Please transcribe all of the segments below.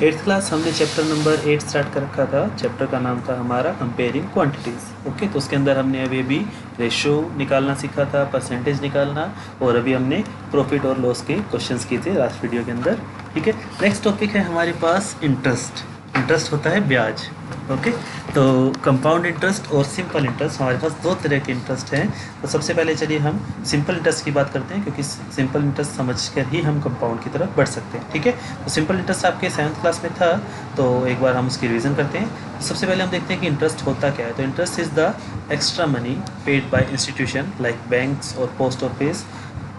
Eighth class हमने chapter number 8 start कर रखा था। चैप्टर का नाम था हमारा कंपेयरिंग क्वांटिटीज़। ओके, तो उसके अंदर हमने अभी रेशो निकालना सीखा था, परसेंटेज निकालना, और अभी हमने प्रॉफिट और लॉस के क्वेश्चंस किए थे लास्ट वीडियो के अंदर। ठीक है, नेक्स्ट टॉपिक है हमारे पास इंटरेस्ट। इंटरेस्ट होता है ब्याज। ओके, तो कंपाउंड इंटरेस्ट और सिंपल इंटरेस्ट, हमारे पास दो तरह के इंटरेस्ट हैं। तो सबसे पहले चलिए हम सिंपल इंटरेस्ट की बात करते हैं, क्योंकि सिंपल इंटरेस्ट समझकर ही हम कंपाउंड की तरफ बढ़ सकते हैं। ठीक है, तो सिंपल इंटरेस्ट आपके 7th क्लास में था, तो एक बार हम उसकी रिवीजन करते हैं। तो सबसे पहले हम देखते हैं कि इंटरेस्ट होता क्या है। तो interest is the extra money paid by institution like banks और post office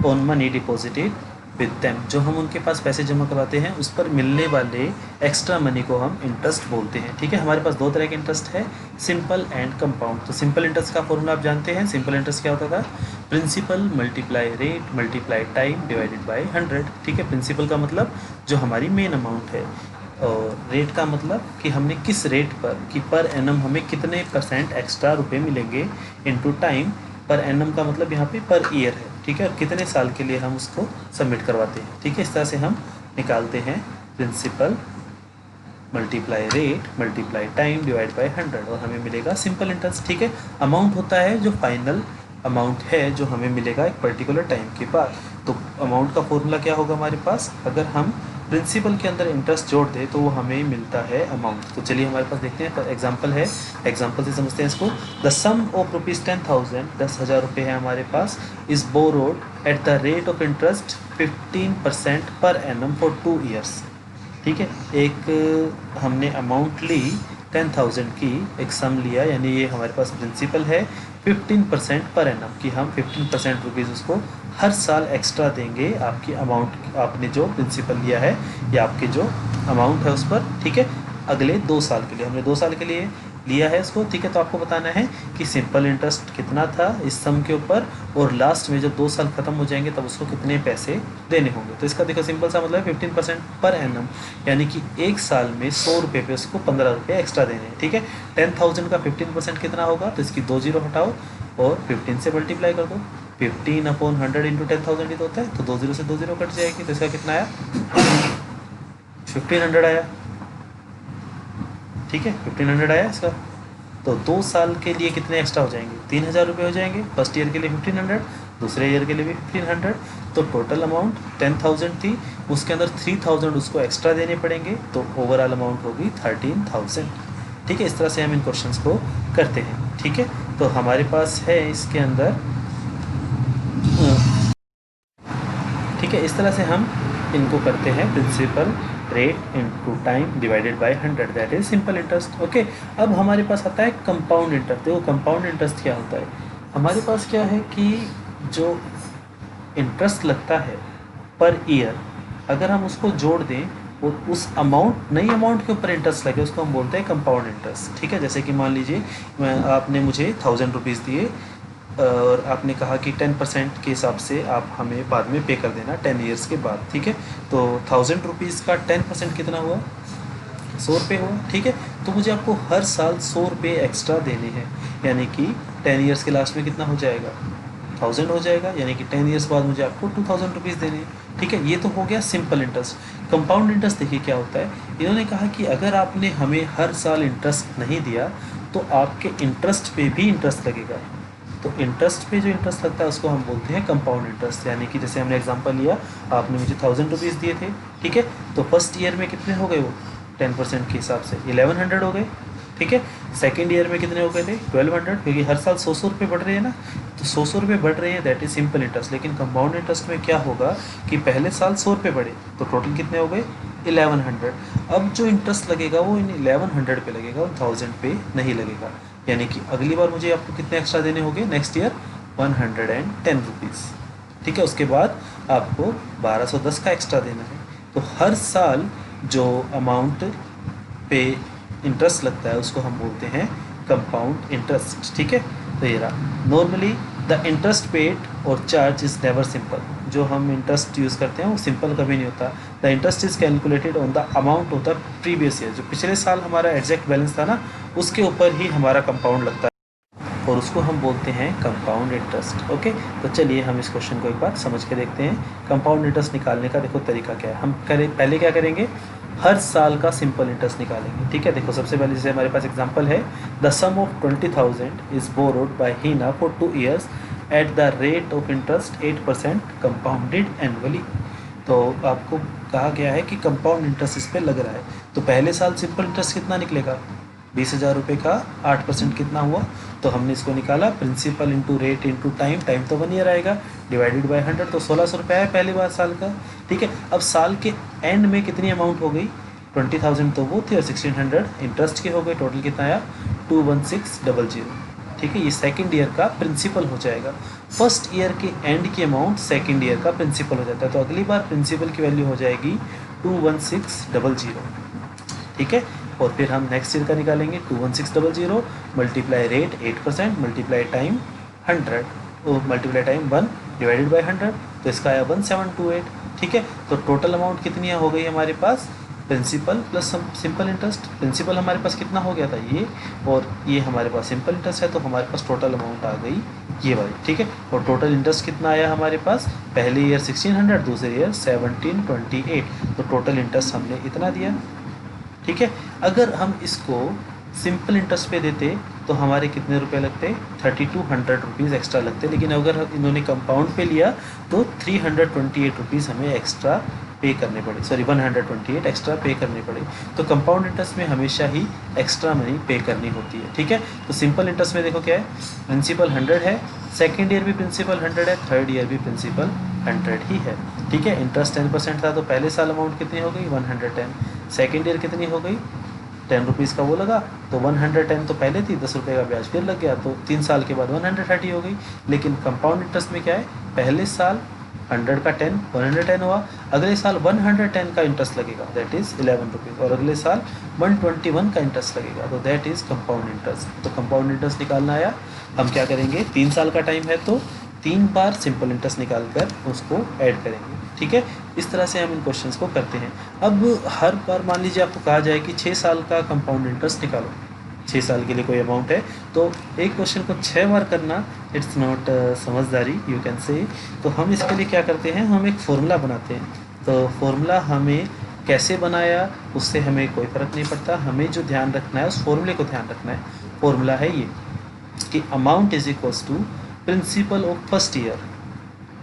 on money deposited with them. जो हम उनके पास पैसे जमा करवाते हैं उस पर मिलने वाले एक्स्ट्रा मनी को हम इंटरेस्ट बोलते हैं। ठीक है, हमारे पास दो तरह के इंटरेस्ट है, सिंपल एंड कंपाउंड। तो सिंपल इंटरेस्ट का फॉर्मूला आप जानते हैं। सिंपल इंटरेस्ट क्या होता था? Principal multiply rate multiply time divided by 100। ठीक है, प्रिंसिपल का मतलब जो हमारी मेन अमाउंट है, और रेट का मतलब कि हमने किस रेट पर, कि पर एनम हमें कितने % एक्स्ट्रा रुपए मिलेंगे, इनटू टाइम। पर एनम का मतलब यहाँ पे पर ईयर है। ठीक है, और कितने साल के लिए हम उसको सबमिट करवाते हैं। ठीक है, इस तरह से हम निकालते हैं principal multiply rate multiply time divide by 100, और हमें मिलेगा सिंपल इंटरेस्ट। ठीक है, अमाउंट होता है जो फाइनल अमाउंट है जो हमें मिलेगा एक पर्टिकुलर टाइम के बाद। तो अमाउंट का फॉर्मूला क्या होगा हमारे पास? अगर हम प्रिंसिपल के अंदर इंटरेस्ट जोड़ दें तो वो हमें मिलता है अमाउंट। तो चलिए हमारे पास देखते हैं, एग्जांपल है, एग्जांपल से समझते हैं इसको। द सम ऑफ ₹10,000, 10,000 रुपये है हमारे पास, is borrowed at the rate of interest 15% per annum for 2 years. ठीक है, एक हमने अमाउंट ली 10,000 की, एक सम लिया, यानी ये हमारे पास प्रिंसिपल है 15% पर एनम, कि हम 15% रुपीज़ उसको हर साल एक्स्ट्रा देंगे आपकी अमाउंट, आपने जो प्रिंसिपल लिया है या आपके जो अमाउंट है उस पर। ठीक है, अगले 2 साल के लिए, हमने 2 साल के लिए लिया है इसको। ठीक है, तो आपको बताना है कि सिंपल इंटरेस्ट कितना था इस सम के ऊपर, और लास्ट में जब 2 साल ख़त्म हो जाएंगे तब उसको कितने पैसे देने होंगे। तो इसका देखो सिंपल सा मतलब है 15% पर एनम, यानी कि एक साल में 100 रुपये पे उसको 15 रुपये एक्स्ट्रा देने हैं। ठीक है, 10,000 का 15% कितना होगा? तो इसकी 2 जीरो हटाओ और 15 से मल्टीप्लाई कर दो। 15/100 इंटू 10,000 ही तो होता है, तो 2 जीरो से 2 जीरो कट जाएगी, तो इसका कितना आया? 1500 आया। ठीक है, 1500 आया इसका। तो 2 साल के लिए कितने एक्स्ट्रा हो जाएंगे? 3,000 रुपये हो जाएंगे। फर्स्ट ईयर के लिए 1500, दूसरे ईयर के लिए भी 1500। तो टोटल अमाउंट 10,000 थी, उसके अंदर 3,000 उसको एक्स्ट्रा देने पड़ेंगे, तो ओवरऑल अमाउंट होगी 13,000। ठीक है, इस तरह से हम इन क्वेश्चंस को करते हैं। ठीक है, तो हमारे पास है इसके अंदर, ठीक है, इस तरह से हम इनको करते हैं, principal rate into time divided by 100, that is simple interest. Okay, अब हमारे पास आता है कंपाउंड इंटरेस्ट। देखो कंपाउंड इंटरेस्ट क्या होता है, हमारे पास क्या है कि जो इंटरेस्ट लगता है पर ईयर, अगर हम उसको जोड़ दें और उस अमाउंट, नई अमाउंट के ऊपर इंटरेस्ट लगे, उसको हम बोलते हैं कंपाउंड इंटरेस्ट। ठीक है, जैसे कि मान लीजिए आपने मुझे 1,000 रुपीज़ दिए, और आपने कहा कि 10% के हिसाब से आप हमें बाद में पे कर देना 10 ईयर्स के बाद। ठीक है, तो 1,000 रुपीज़ का 10% कितना हुआ? 100 रुपये हुआ। ठीक है, तो मुझे आपको हर साल 100 रुपये एक्स्ट्रा देने हैं, यानी कि 10 ईयर्स के लास्ट में कितना हो जाएगा? 1,000 हो जाएगा, यानी कि 10 ईयर्स बाद मुझे आपको 2,000 रुपीज़ देने हैं। ठीक है, ये तो हो गया सिंपल इंटरेस्ट। कंपाउंड इंटरेस्ट देखिए क्या होता है, इन्होंने कहा कि अगर आपने हमें हर साल इंटरेस्ट नहीं दिया तो आपके इंटरेस्ट पे भी इंटरेस्ट लगेगा। तो इंटरेस्ट पे जो इंटरेस्ट लगता है उसको हम बोलते हैं कंपाउंड इंटरेस्ट। यानी कि जैसे हमने एग्जांपल लिया, आपने मुझे 1,000 रुपीज़ दिए थे। ठीक है, तो फर्स्ट ईयर में कितने हो गए वो? 10% के हिसाब से 1100 हो गए। ठीक है, सेकेंड ईयर में कितने हो गए थे? 1200, क्योंकि हर साल 100 रुपये बढ़ रहे हैं ना, तो 100 रुपये बढ़ रहे हैं, दैट इज सिंपल इंटरेस्ट। लेकिन कंपाउंड इंटरेस्ट में क्या होगा कि पहले साल 100 रुपये बढ़े, तो टोटल कितने हो गए? 1100। अब जो इंटरेस्ट लगेगा वो इन 1100 पे लगेगा, 1000 पे नहीं लगेगा। यानी कि अगली बार मुझे आपको कितने एक्स्ट्रा देने होंगे नेक्स्ट ईयर? 110 रुपीज़। ठीक है, उसके बाद आपको 1210 का एक्स्ट्रा देना है। तो हर साल जो अमाउंट पे इंटरेस्ट लगता है उसको हम बोलते हैं कंपाउंड इंटरेस्ट। ठीक है, तो ये रहा। नॉर्मली द इंटरेस्ट पेड और चार्ज इज़ नेवर सिंपल। जो हम इंटरेस्ट यूज़ करते हैं वो सिंपल कभी नहीं होता। The interest is calculated on the amount of the previous year. जो पिछले साल हमारा एग्जैक्ट बैलेंस था ना, उसके ऊपर ही हमारा कंपाउंड लगता है, और उसको हम बोलते हैं कंपाउंड इंटरेस्ट। ओके, तो चलिए हम इस क्वेश्चन को एक बार समझ के देखते हैं। कंपाउंड इंटरेस्ट निकालने का देखो तरीका क्या है। हम करें, पहले क्या करेंगे, हर साल का सिंपल इंटरेस्ट निकालेंगे। ठीक है, देखो सबसे पहले जैसे हमारे पास एग्जांपल है, the sum of 20,000 is borrowed by Heena for 2 years at the rate of interest 8% compounded annually. तो आपको कहा गया है कि कंपाउंड इंटरेस्ट इस पर लग रहा है, तो पहले साल सिंपल इंटरेस्ट कितना निकलेगा, 20,000 रुपये का 8% कितना हुआ, तो हमने इसको निकाला principal into rate into time, time तो 1 ईयर आएगा, डिवाइडेड बाय 100, तो 1,600 रुपये है पहली बार साल का। ठीक है, अब साल के एंड में कितनी अमाउंट हो गई, 20,000 तो वो थी और 1,600 इंटरेस्ट के हो गए, टोटल कितना आया 21600। ठीक है, ये सेकंड ईयर का प्रिंसिपल हो जाएगा। फर्स्ट ईयर के एंड की अमाउंट सेकंड ईयर का प्रिंसिपल हो जाता है, तो अगली बार प्रिंसिपल की वैल्यू हो जाएगी 21600। ठीक है, और फिर हम नेक्स्ट ईयर का निकालेंगे 21600 multiply rate 8% multiply time 100 multiply time 1 divided by 100, तो इसका आया 1728। ठीक है, तो टोटल अमाउंट कितनी हो गई हमारे पास, principal plus simple interest. Principal हमारे पास कितना हो गया था ये, और ये हमारे पास सिंपल इंटरेस्ट है, तो हमारे पास टोटल अमाउंट आ गई ये वाली। ठीक है, और टोटल इंटरेस्ट कितना आया हमारे पास, पहले ईयर 1600 दूसरे ईयर 1728, तो टोटल इंटरेस्ट हमने इतना दिया। ठीक है, अगर हम इसको सिंपल इंटरेस्ट पे देते तो हमारे कितने रुपए लगते, 3200 रुपीज़ एक्स्ट्रा लगते, लेकिन अगर इन्होंने कंपाउंड पे लिया तो 328 रुपीज़ हमें एक्स्ट्रा पे करने पड़े, सॉरी 128 एक्स्ट्रा पे करने पड़े। तो कंपाउंड इंटरेस्ट में हमेशा ही एक्स्ट्रा मनी पे करनी होती है। ठीक है, तो सिंपल इंटरेस्ट में देखो क्या है, प्रिंसिपल 100 है, सेकेंड ईयर भी प्रिंसिपल 100 है, थर्ड ईयर भी प्रिंसिपल 100 ही है। ठीक है, इंटरेस्ट 10% था, तो पहले साल अमाउंट कितनी हो गई 110, सेकेंड ईयर कितनी हो गई 10 रुपीज़ का वो लगा, तो 110 तो पहले थी, 10 रुपये का ब्याज फिर लग गया, तो 3 साल के बाद 130 हो गई। लेकिन कंपाउंड इंटरेस्ट में क्या है, पहले साल 100 का 10 110 हुआ, अगले साल 110 का इंटरेस्ट लगेगा, दैट इज़ 11 रुपीज़, और अगले साल 121 का इंटरेस्ट लगेगा, तो दैट इज़ कंपाउंड इंटरेस्ट। तो कंपाउंड इंटरेस्ट निकालना आया, हम क्या करेंगे, 3 साल का टाइम है तो 3 बार सिंपल इंटरेस्ट निकाल कर उसको ऐड करेंगे। ठीक है, इस तरह से हम इन क्वेश्चंस को करते हैं। अब हर बार मान लीजिए आपको कहा जाए कि 6 साल का कंपाउंड इंटरेस्ट निकालो, 6 साल के लिए कोई अमाउंट है, तो एक क्वेश्चन को 6 बार करना इट्स नॉट समझदारी यू कैन से। तो हम इसके लिए क्या करते हैं, हम एक फॉर्मूला बनाते हैं। तो फॉर्मूला हमें कैसे बनाया उससे हमें कोई फ़र्क नहीं पड़ता, हमें जो ध्यान रखना है उस फॉर्मूले को ध्यान रखना है। फॉर्मूला है ये कि amount is equals to principal of first year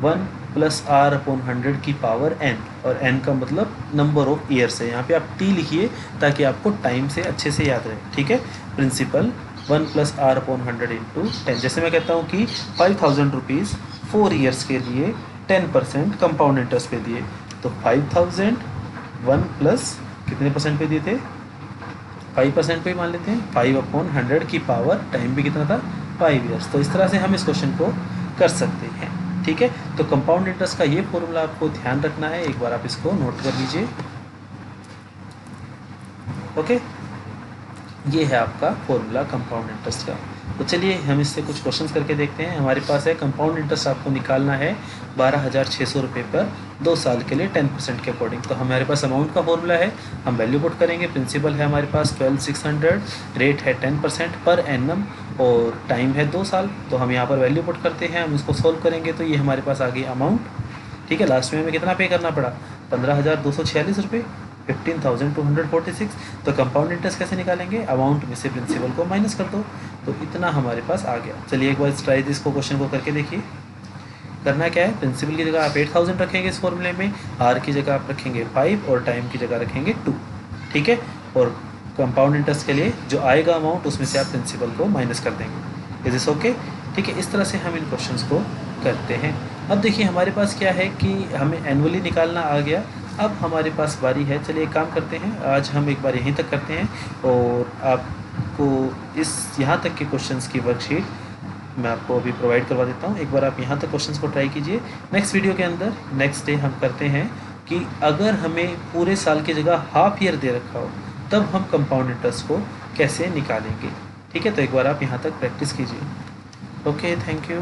1 + r/100 की पावर n, और n का मतलब नंबर ऑफ ईयर्स है, यहाँ पे आप t लिखिए ताकि आपको टाइम से अच्छे से याद रहे। ठीक है, प्रिंसिपल 1 + r/100 इंटू 10, जैसे मैं कहता हूँ कि 5,000 रुपीज़ 4 ईयर्स के लिए 10% कंपाउंड इंटरेस्ट पे दिए, तो 5,000 1 प्लस कितने परसेंट पे दिए थे, 5% पे मान लेते हैं, 5/100 की पावर टाइम भी कितना था 5 ईयर्स। तो इस तरह से हम इस क्वेश्चन को कर सकते हैं। ठीक है, तो कंपाउंड इंटरेस्ट का ये फॉर्मूला आपको ध्यान रखना है, एक बार आप इसको नोट कर लीजिए। ओके, ये है आपका फॉर्मूला कंपाउंड इंटरेस्ट का। तो चलिए हम इससे कुछ क्वेश्चंस करके देखते हैं। हमारे पास है कंपाउंड इंटरेस्ट आपको निकालना है 12,600 रुपये पर 2 साल के लिए 10% के अकॉर्डिंग। तो हमारे पास अमाउंट का फॉर्मूला है, हम वैल्यू पुट करेंगे, प्रिंसिपल है हमारे पास 12,600, रेट है 10% पर एनम, और टाइम है 2 साल। तो हम यहाँ पर वैल्यू पुट करते हैं, हम इसको सोल्व करेंगे तो ये हमारे पास आ गई अमाउंट। ठीक है, लास्ट में हमें कितना पे करना पड़ा, 15,246 रुपये, 15,246। तो कंपाउंड इंटरेस्ट कैसे निकालेंगे, अमाउंट में से प्रिंसिपल को माइनस कर दो, तो इतना हमारे पास आ गया। चलिए एक बार ट्राई इसको क्वेश्चन को करके देखिए। करना क्या है, प्रिंसिपल की जगह आप 8,000 रखेंगे इस फॉर्मूले में, आर की जगह आप रखेंगे 5 और टाइम की जगह रखेंगे 2। ठीक है, और कंपाउंड इंटरेस्ट के लिए जो आएगा अमाउंट उसमें से आप प्रिंसिपल को माइनस कर देंगे। Is this okay. ठीक है, इस तरह से हम इन क्वेश्चंस को करते हैं। अब देखिए हमारे पास क्या है कि हमें एनुअली निकालना आ गया, अब हमारे पास बारी है, चलिए एक काम करते हैं, आज हम एक बार यहीं तक करते हैं और आपको इस यहाँ तक के क्वेश्चंस की वर्कशीट मैं आपको अभी प्रोवाइड करवा देता हूँ। एक बार आप यहाँ तक क्वेश्चंस को ट्राई कीजिए। नेक्स्ट वीडियो के अंदर नेक्स्ट डे हम करते हैं कि अगर हमें पूरे साल की जगह हाफ ईयर दे रखा हो तब हम कंपाउंड इंटरेस्ट को कैसे निकालेंगे। ठीक है, तो एक बार आप यहाँ तक प्रैक्टिस कीजिए। Okay, thank you.